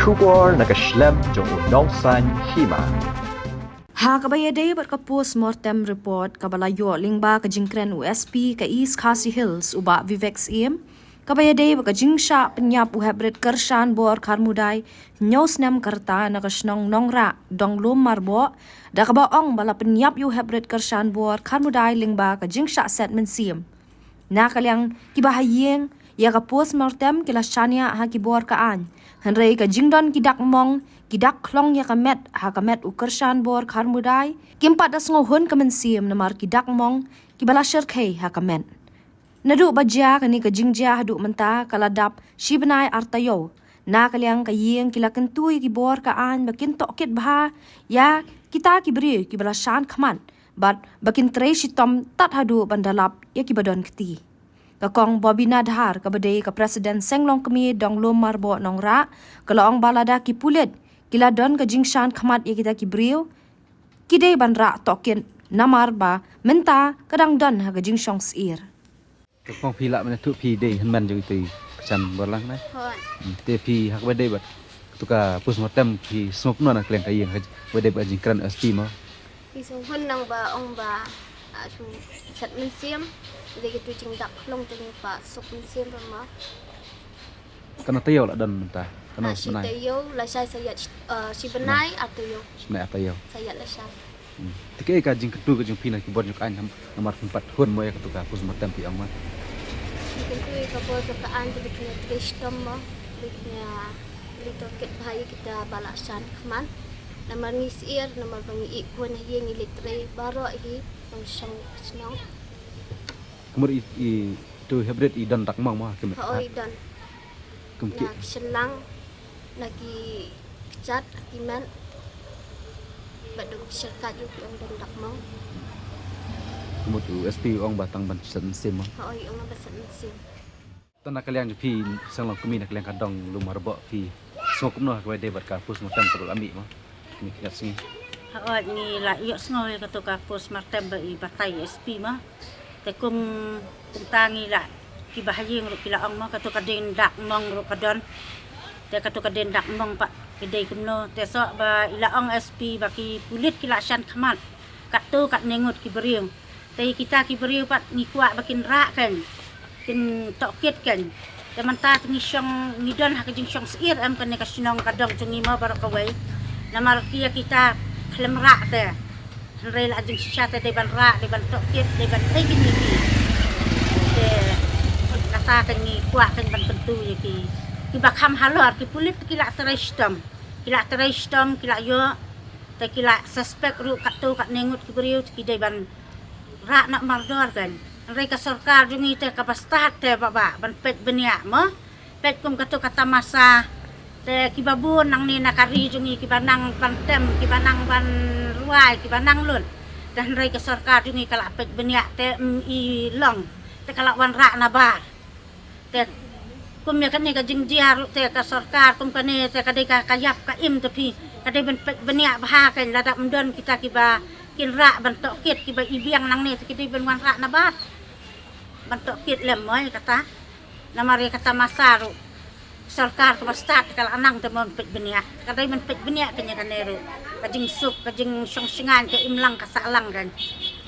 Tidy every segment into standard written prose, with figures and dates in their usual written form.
Shubor nakaslem jong unongsan hima. Ha kabayade ber ka post-mortem report kabalayo lingba ka jingkren USP ka East Khasi Hills uba Vivex EM kabayade ka jingsha penyap uhebret kershan bor karmudai nyosnem karta nakasnong nongra donglum marbo da kabaong bala penyap uhebret kershan bor karmudai lingba ka jingsha setmen sim nakalyang kibahayeng ya ka post-mortem kilashania ha kibor kaan Henry ka jingdon kidak mong kidak klong ya kamet ha kamet ukershan bor karmudai kimpat das ngohon kamensim namar kidak mong kibala syirkhe ha kamet nadu bajya kani ka jingja hadu menta kaladap shibnai artayo na kalyang kayeng kilakentui kibor kaan bakin tokit bha ya kita kibri kibala shan khaman bat bakin trei shitom tat hadu bandalap ya kibadon keti Kakong Bobby Nadhar kabadai ka Presiden Senglong kami donglom marbo nongra kalaong balada ki pulit kila don ka jingshan khamat ya kita ki brio kidai banra tokin namar ba menta kadang don ha ka jingshong sir Kakong pila mana tu pi dei hanman jong itu chan bolang na te pi hak badai bat tuka postmortem pi smop no na kleng kayeng badai ba jingkran asti mo Isong hun nang ba ong ba asu sat men siam de gitu jing dak long jing pa sok men siam ma kana tayo la dan menta kana si sunai tayo la sai saya si benai atau yo sunai atayo saya la sai tike ka jing ketu ka jing pina ki bor nyuk an nomor 4 hun mo ya tuka postmortem pi ang ma mungkin tu ka bo ka an tu kena tristom ma kena lito ket bahaya kita balasan keman nomor ngisir nomor bangi ikun hi ngilitre baro hi ang sang senang kumur i tu hebret i dan tak mang ma kemet oi dan kumki nak selang lagi kecat akiman badung syarikat juga yang dan dak mau kumur USP ong batang ban sen sim oi ang basan mesin tan kalian pi sanglong kami nak kalian kadang lumar bo pi smok no ka badai bat ka postmortem terul ambi ma ni kat sini Hawat ni la yok sngoi ka to ka postmortem ba i batai SP ma te kum tangi la ki bahayeng ru kila ong ma ka to ka den dak mong ru kadon te ka to ka den dak mong pa kedai kumno te so ba ila ong SP ba ki pulit kila shan khamat kat to kat nengut ki beriung te kita ki beriung pat ni kuak bakin ra kan kin tokit kan te manta tingi syong ngidon ha ka jing syong sir am kan ka sinong kadong tungi ma bar ka wai namar kia kita kelemrak te rel ajeng syata de ban rak de ban tokit de ban tegin ni te kata kan ni kuat kan ban tentu ye ki bakam halor ki pulit kila terestom kila yo te kila suspek ru kat tu kat nengut ki beriu ki de ban rak nak mardor kan rei ka sarkar jungi te ka pastat te baba ban pet benia mo pet kum kata masa te kibabun nang ni nakari jungi kibanang pantem kibanang ban ruai kibanang lun dan rei ke sarkar jungi kala pet beniak te i long te kala wan rak na bar te kum ya kan ni ka jingjiar te ka sarkar kum kan ni te ka de ka kayap ka im te pi ka de ben pet beniak bah kan ladak mendon kita kiba kin rak ban tokit kiba ibiang nang ni te ki ben wan rak na bar ban tokit lem moy kata namare kata masaru sarkar ke start kala anang te mon pet benia kadai men pet benia kanya kanero kajing sup kajing songsingan ke imlang ka salang kan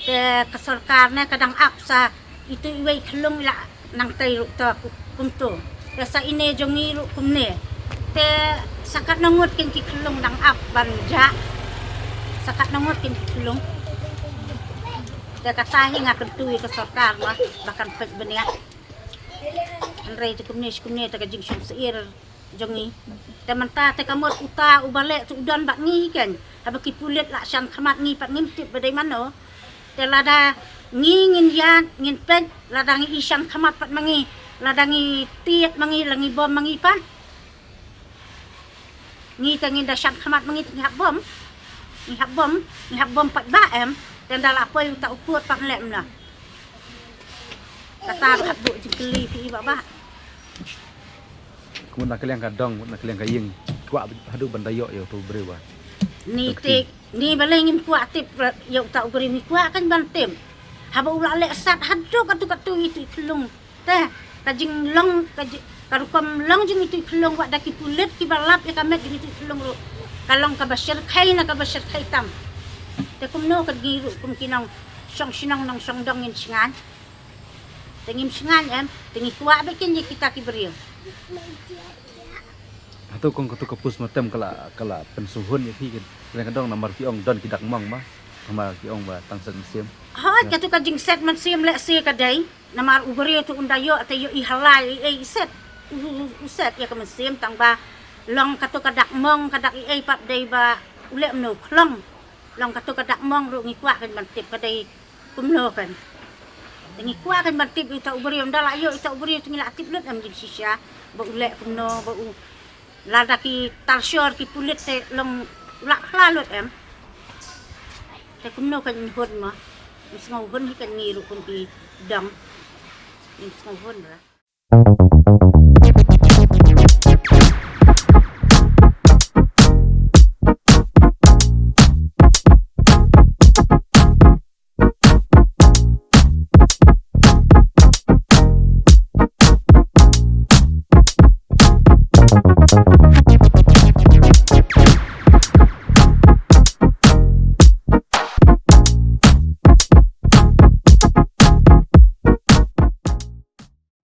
te ke sarkar ne kadang apsa itu iwai khlung la nang tai ru ta kunto te sa ine jongi ru kumne te sakat nangut kin ki khlung nang ap banja sakat nangut kin ki khlung te kasahi nga kentui ke sarkar ma bahkan pet benia Andrei tu kumne ta kajing syong seir jongi te manta te kamot uta ubale tu udan bak ngi kan habaki pulit la syan khamat ngi pat ngimtip badai mano te lada ngi ngin yan ngin pet lada ngi isyang khamat pat mangi lada ngi tiet mangi langi bom mangi pan ngi ta ngi da syan khamat mangi ngi hab bom pat ba em te ndala apa yu ta uput pak lem la kata habuk jikeli pi baba kumur nak kalian kadang nak kalian kayeng kuak hadu bandayo yo tu brewa ni te ni balengin kuak tip yo ta ubri mi kuak kan bantem haba ula le sat hadu katu itu kelung teh kajing long Kalau kam lang jeng itu kelong wak daki pulit ki balap ya kamet jeng itu kelong ro. Kalong ka basyar kai na ka basyar kai tam. Te kum no ka giru kum kinang song sinang nang song dong yin singan. Tengim singan em, tengi tua bekin je kita ki beriu. Atau kong ketu kapus matem kala pensuhun ya pi kan. Kadang nomor ki ong don kidak mong mah. Nomor ki ong ba tang sen sim. Ha katu ka jing set man sim le se ka dai. Namar uberiu tu undayo atayo ihalai set. Uset ya ka man sim tang ba long katu kadak mong kadak pap dai ba ulek no klong. Long katu kadak mong ru ngikwa kan mantip ka dai kumno kan. Tengi kwa kan mantip ita uberiu ndala yo ita uberiu tengi aktif lut am jing sisya. Ba ulek kumno ba lada ki tarsyor ki pulit te long lak lalut em te kumno kan hon ma mis ngau hon kan ngiru kun ki dam mis ngau hon ra